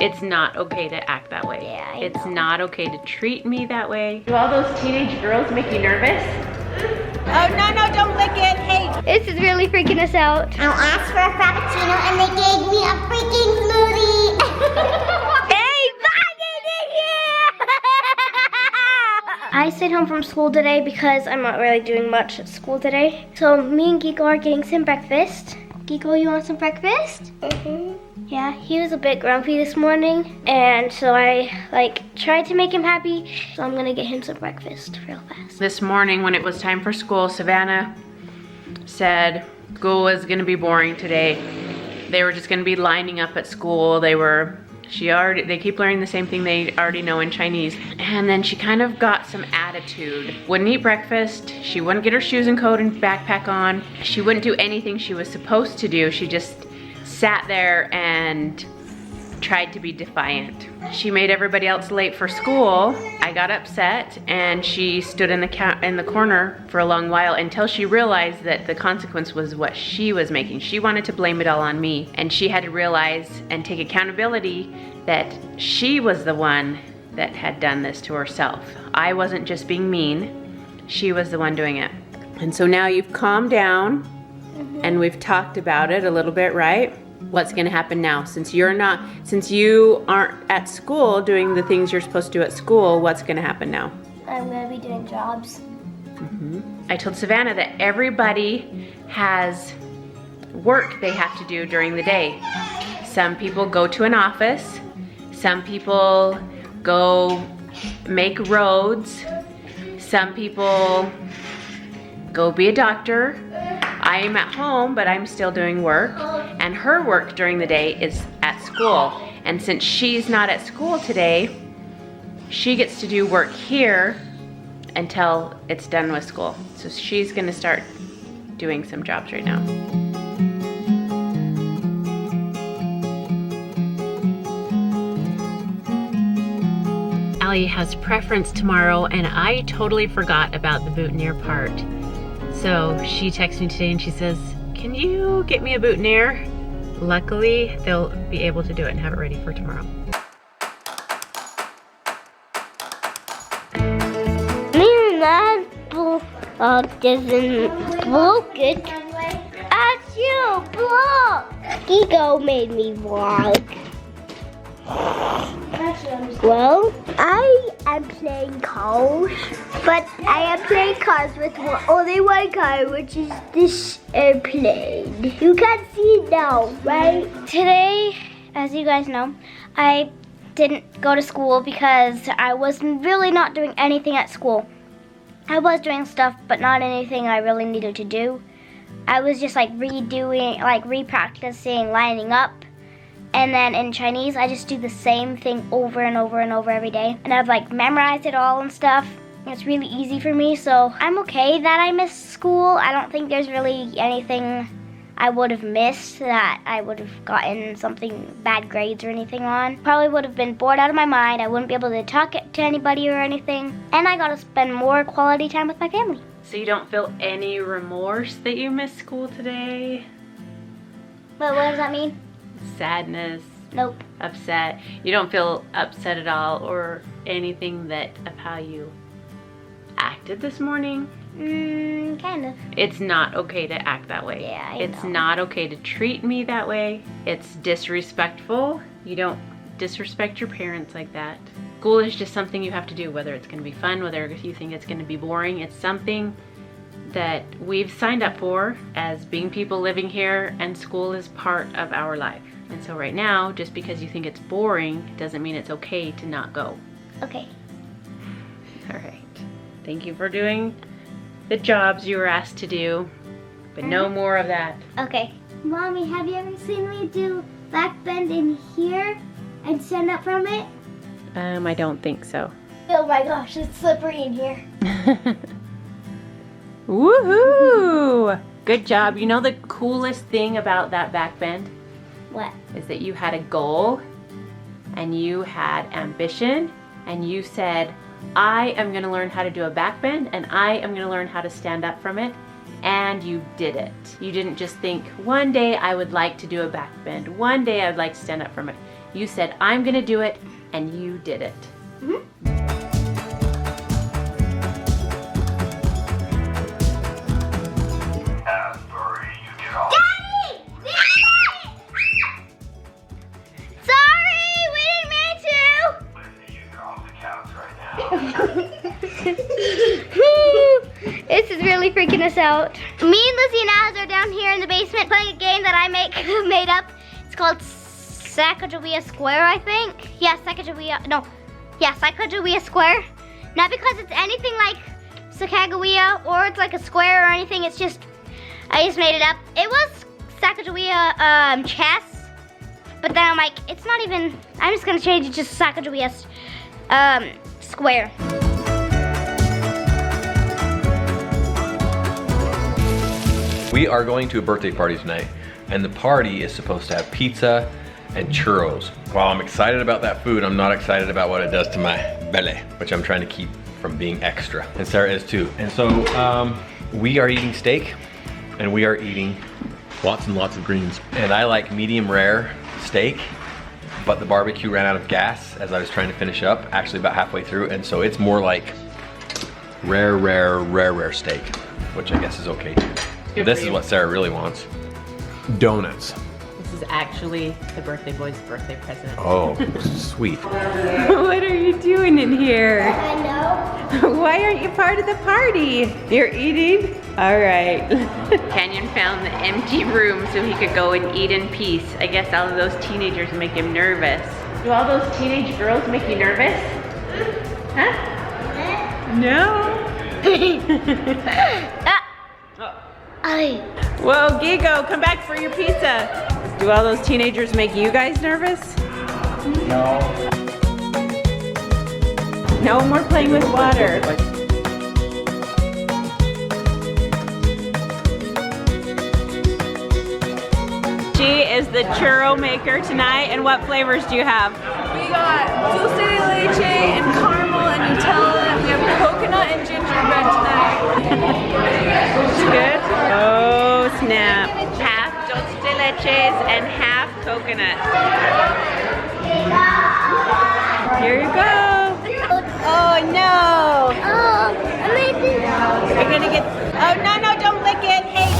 It's not okay to act that way. Yeah, it's not okay to treat me that way. Do all those teenage girls make you nervous? Oh, no, don't lick it. Hey. This is really freaking us out. I asked for a frappuccino and they gave me a freaking smoothie. Hey, get in here! I stayed home from school today because I'm not really doing much at school today. So me and Geeko are getting some breakfast. Geeko, you want some breakfast? Mm-hmm. Yeah, he was a bit grumpy this morning, and so I tried to make him happy. So I'm gonna get him some breakfast real fast. This morning when it was time for school, Savannah said school was gonna be boring today. They were just gonna be lining up at school. They keep learning the same thing they already know in Chinese. And then she kind of got some attitude. Wouldn't eat breakfast. She wouldn't get her shoes and coat and backpack on. She wouldn't do anything she was supposed to do. She just sat there and tried to be defiant. She made everybody else late for school. I got upset and she stood in the corner for a long while until she realized that the consequence was what she was making. She wanted to blame it all on me, and she had to realize and take accountability that she was the one that had done this to herself. I wasn't just being mean, she was the one doing it. And so now you've calmed down and we've talked about it a little bit, right? What's gonna happen now? Since you aren't at school doing the things you're supposed to do at school, what's gonna happen now? I'm gonna be doing jobs. I told Savannah that everybody has work they have to do during the day. Some people go to an office, some people go make roads, some people go be a doctor. I am at home, but I'm still doing work, and her work during the day is at school. And since she's not at school today, she gets to do work here until it's done with school. So she's gonna start doing some jobs right now. Allie has preference tomorrow, and I totally forgot about the boutonniere part. So she texted me today and she says, can you get me a boutonniere? Luckily, they'll be able to do it and have it ready for tomorrow. That doesn't look good. As you block. Geeko made me vlog. Well, I am playing cars, but I am playing cars with only one car, which is this airplane. You can see it now, right? Today, as you guys know, I didn't go to school because I was really not doing anything at school. I was doing stuff, but not anything I really needed to do. I was just repracticing lining up. And then in Chinese, I just do the same thing over and over and over every day. And I've memorized it all and stuff. It's really easy for me, so I'm okay that I missed school. I don't think there's really anything I would have missed that I would have gotten something bad grades or anything on. Probably would have been bored out of my mind. I wouldn't be able to talk to anybody or anything. And I got to spend more quality time with my family. So you don't feel any remorse that you missed school today? But what does that mean? Sadness? Nope. Upset? You don't feel upset at all or anything of how you acted this morning? Kind of. It's not okay to act that way. Yeah, I It's know. not okay to treat me that way. It's disrespectful. You don't disrespect your parents like that. School is just something you have to do, whether it's gonna be fun, whether if you think it's gonna be boring. It's something that we've signed up for as being people living here, and school is part of our life. And so right now, just because you think it's boring, doesn't mean it's okay to not go. Okay. All right. Thank you for doing the jobs you were asked to do, but no more of that. Okay. Mommy, have you ever seen me do back bend in here and stand up from it? I don't think so. Oh my gosh, it's slippery in here. Woohoo! Good job. You know the coolest thing about that back bend What? is that you had a goal and you had ambition and you said, I am going to learn how to do a back bend and I am going to learn how to stand up from it, and you did it. You didn't just think, one day I would like to do a back bend, one day I would like to stand up from it. You said, I'm gonna do it, and you did it. This is really freaking us out. Me and Lizzie and Naz are down here in the basement playing a game that I made up. It's called Sacagawea Square, I think. Yeah, Sacagawea Square. Not because it's anything like Sacagawea or it's like a square or anything. It's just, I just made it up. It was Sacagawea chess, but then I'm like, it's not even, I'm just gonna change it to Sacagawea Square. We are going to a birthday party tonight, and the party is supposed to have pizza and churros. While I'm excited about that food, I'm not excited about what it does to my belly, which I'm trying to keep from being extra. And Sarah is too. And so we are eating steak, and we are eating lots and lots of greens. And I like medium rare steak, but the barbecue ran out of gas as I was trying to finish up, actually about halfway through. And so it's more like rare steak, which I guess is okay too. This is what Sarah really wants. Donuts. This is actually the birthday boy's birthday present. Oh, sweet. What are you doing in here? I know. Why aren't you part of the party? You're eating? All right. Canyon found the empty room so he could go and eat in peace. I guess all of those teenagers make him nervous. Do all those teenage girls make you nervous? Huh? No. Whoa, Gigo, come back for your pizza. Do all those teenagers make you guys nervous? No. No more playing with water. She is the churro maker tonight, and what flavors do you have? We got dulce de leche and caramel and Nutella, and we have coconut and gingerbread tonight. It's good? Oh, snap. Half dulce de leches and half coconut. Here you go. Oh no. Oh, amazing. You're gonna get, oh no, don't lick it. Hey.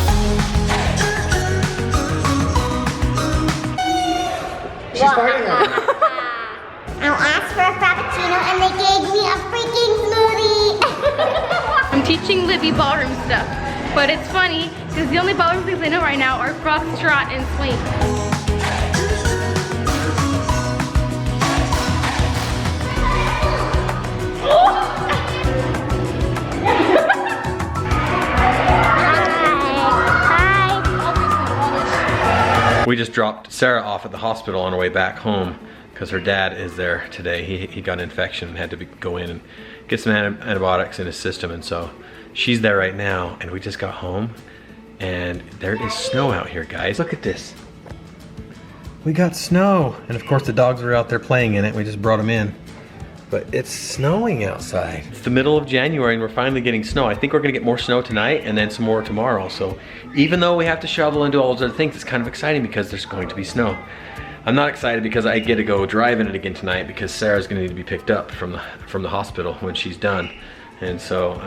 She's starting it. I asked for a frappuccino and they gave me a freaking smoothie. I'm teaching Libby ballroom stuff, but it's funny because the only ballroom things I know right now are foxtrot and swing. We just dropped Sarah off at the hospital on her way back home because her dad is there today. He got an infection and had to go in and get some antibiotics in his system, and so she's there right now. And we just got home and there is snow out here, guys. Look at this. We got snow, and of course the dogs were out there playing in it. We just brought them in, but it's snowing outside. It's the middle of January and we're finally getting snow. I think we're gonna get more snow tonight and then some more tomorrow. So even though we have to shovel and do all those other things, it's kind of exciting because there's going to be snow. I'm not excited because I get to go drive in it again tonight because Sarah's gonna need to be picked up from the hospital when she's done. And so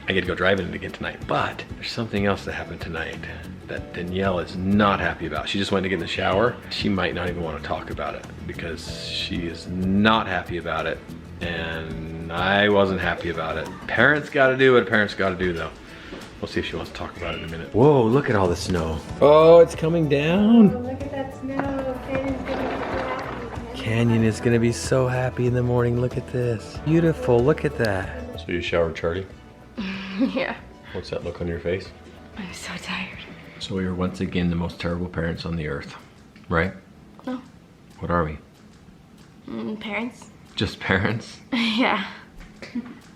I get to go drive in it again tonight. But there's something else that happened tonight that Danielle is not happy about. She just went to get in the shower. She might not even want to talk about it because she is not happy about it. And I wasn't happy about it. Parents gotta do what parents gotta do though. We'll see if she wants to talk about it in a minute. Whoa, look at all the snow. Oh, it's coming down. Oh, look at that snow. Canyon is gonna be so happy in the morning. Look at this. Beautiful, look at that. So you showered Charlie? Yeah. What's that look on your face? I'm so tired. So we are once again the most terrible parents on the earth, right? No. What are we? Parents? Just parents? Yeah.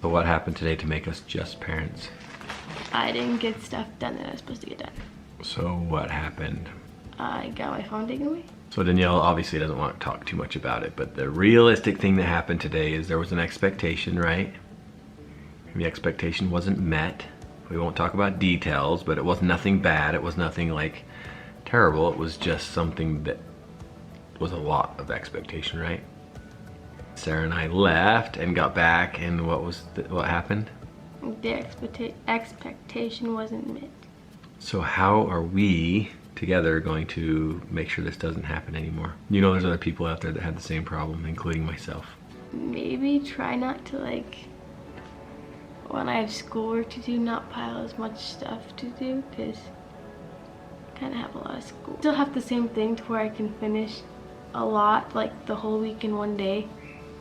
But what happened today to make us just parents? I didn't get stuff done that I was supposed to get done. So what happened? I got my phone taken away. So Danielle obviously doesn't want to talk too much about it, but the realistic thing that happened today is there was an expectation, right? The expectation wasn't met. We won't talk about details, but it was nothing bad. It was nothing like terrible. It was just something that was a lot of expectation, right? Sarah and I left and got back, and what happened? The expectation wasn't met. So how are we together going to make sure this doesn't happen anymore? You know, there's other people out there that had the same problem, including myself. Maybe try not to, like, when I have schoolwork to do, not pile as much stuff to do, because I kind of have a lot of school. Still have the same thing to where I can finish a lot, like the whole week in one day.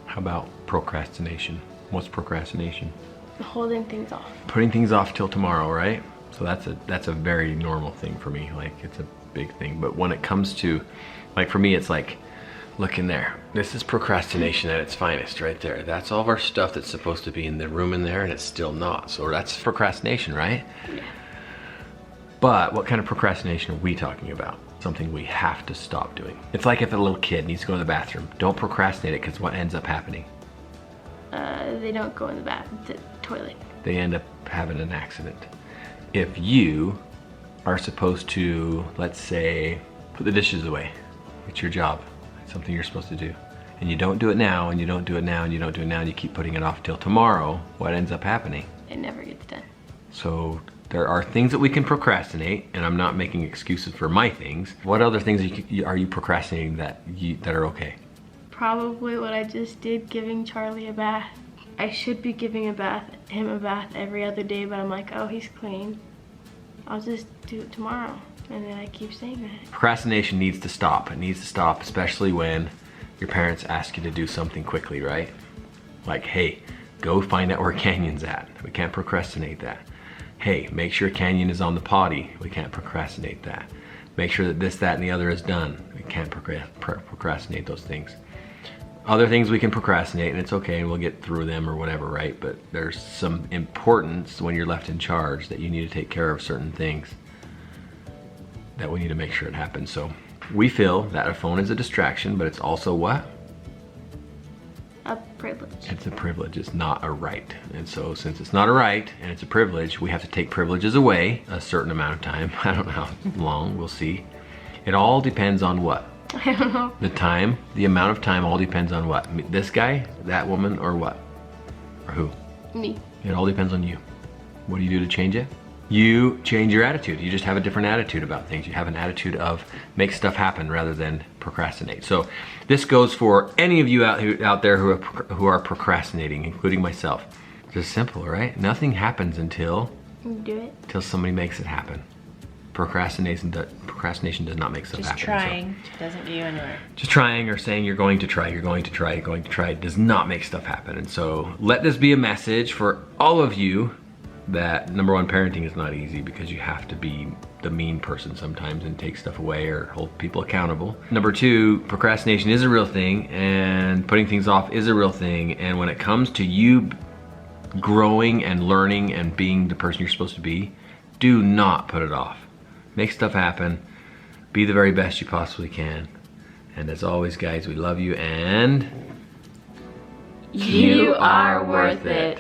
How about procrastination? What's procrastination? Holding things off. Putting things off till tomorrow, right? So that's a very normal thing for me. Like, it's a big thing. But when it comes to, like, for me, it's like, look in there. This is procrastination at its finest right there. That's all of our stuff that's supposed to be in the room in there, and it's still not. So that's procrastination, right? Yeah. But what kind of procrastination are we talking about? Something we have to stop doing. It's like if a little kid needs to go to the bathroom. Don't procrastinate it, because what ends up happening? They don't go in the toilet. They end up having an accident. If you are supposed to, let's say, put the dishes away, it's your job. Something you're supposed to do, and you don't do it now, and you don't do it now, and you don't do it now, and you keep putting it off till tomorrow, what ends up happening? It never gets done. So there are things that we can procrastinate, and I'm not making excuses for my things. What other things are you procrastinating that are okay? Probably what I just did, giving Charlie a bath. I should be giving him a bath every other day, but I'm like, oh, he's clean. I'll just do it tomorrow. And then I keep saying that. Procrastination needs to stop. It needs to stop, especially when your parents ask you to do something quickly, right? Like, hey, go find out where Canyon's at. We can't procrastinate that. Hey, make sure Canyon is on the potty. We can't procrastinate that. Make sure that this, that, and the other is done. We can't procrastinate those things. Other things we can procrastinate, and it's okay, and we'll get through them or whatever, right? But there's some importance when you're left in charge that you need to take care of certain things that we need to make sure it happens. So we feel that a phone is a distraction, but it's also what? A privilege. It's a privilege, it's not a right. And so since it's not a right and it's a privilege, we have to take privileges away a certain amount of time. I don't know how long, we'll see. It all depends on what? I don't know. The time, the amount of time all depends on what? This guy, that woman, or what? Or who? Me. It all depends on you. What do you do to change it? You change your attitude. You just have a different attitude about things. You have an attitude of make stuff happen rather than procrastinate. So this goes for any of you out there who are procrastinating, including myself. Just simple, right? Nothing happens until You do it. Until somebody makes it happen. Procrastination does not make stuff happen. Just trying doesn't get you anywhere. Just trying or saying you're going to try does not make stuff happen. And so let this be a message for all of you that number one, parenting is not easy because you have to be the mean person sometimes and take stuff away or hold people accountable. Number two, procrastination is a real thing and putting things off is a real thing. And when it comes to you growing and learning and being the person you're supposed to be, do not put it off. Make stuff happen. Be the very best you possibly can. And as always, guys, we love you and you are worth it.